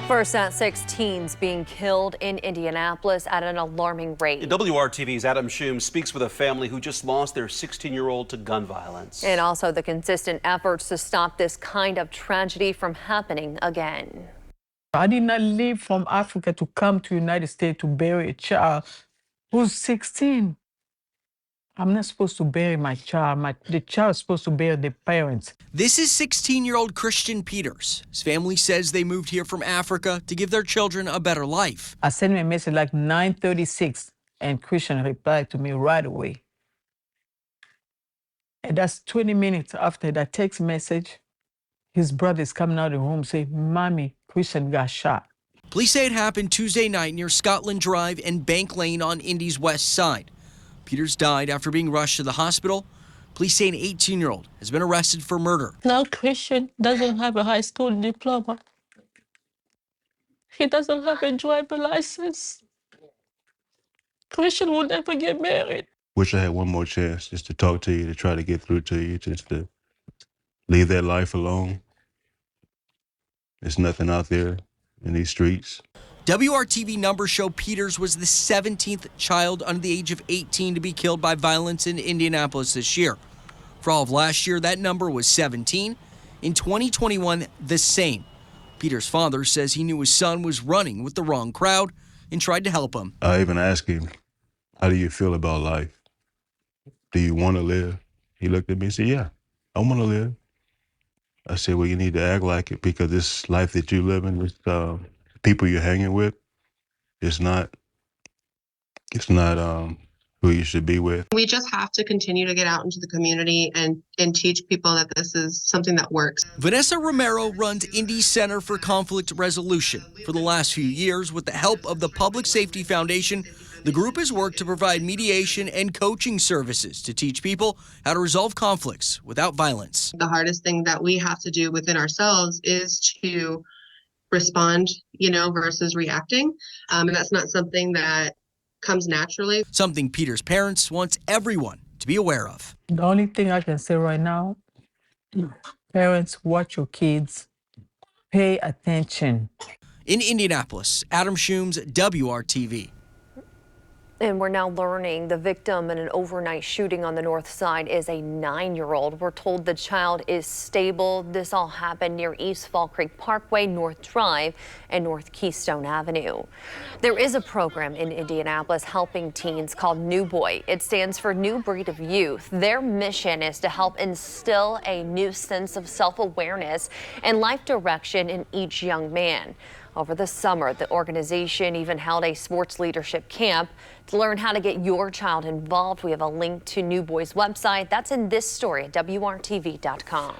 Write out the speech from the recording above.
First at 6 teens being killed in Indianapolis at an alarming rate. WRTV's Adam Shum speaks with a family who just lost their 16-year-old to gun violence. And also the consistent efforts to stop this kind of tragedy from happening again. I did not leave from Africa to come to the United States to bury a child who's 16. I'm not supposed to bury my child. The child is supposed to bury the parents. This is 16-year-old Christian Peters. His family says they moved here from Africa to give their children a better life. I sent him a message like 9:36, and Christian replied to me right away. And that's 20 minutes after that text message, his brother is coming out of the room saying, "Mommy, Christian got shot." Police say it happened Tuesday night near Scotland Drive and Bank Lane on Indy's west side. Peters died after being rushed to the hospital. Police say an 18-year-old has been arrested for murder. Now Christian doesn't have a high school diploma. He doesn't have a driver license. Christian will never get married. Wish I had one more chance just to talk to you, to try to get through to you, just to leave that life alone. There's nothing out there in these streets. WRTV numbers show Peters was the 17th child under the age of 18 to be killed by violence in Indianapolis this year. For all of last year, that number was 17. In 2021, the same. Peters' father says he knew his son was running with the wrong crowd and tried to help him. I even asked him, "How do you feel about life? Do you want to live?" He looked at me and said, "Yeah, I want to live." I said, "Well, you need to act like it, because this life that you live in, this people you're hanging with, it's not who you should be with." We just have to continue to get out into the community and teach people that this is something that works. Vanessa Romero runs Indy's Center for Conflict Resolution. For the last few years, with the help of the Public Safety Foundation, the group has worked to provide mediation and coaching services to teach people how to resolve conflicts without violence. The hardest thing that we have to do within ourselves is to respond, versus reacting. And that's not something that comes naturally. Something Peters' parents wants everyone to be aware of. The only thing I can say right now, parents, watch your kids, pay attention. In Indianapolis, Adam Shum's WRTV. And we're now learning the victim in an overnight shooting on the north side is a 9-year-old. We're told the child is stable. This all happened near East Fall Creek Parkway, North Drive, and North Keystone Avenue. There is a program in Indianapolis helping teens called New Boy. It stands for New Breed of Youth. Their mission is to help instill a new sense of self-awareness and life direction in each young man. Over the summer, the organization even held a sports leadership camp. To learn how to get your child involved, we have a link to New Boy's website. That's in this story at WRTV.com.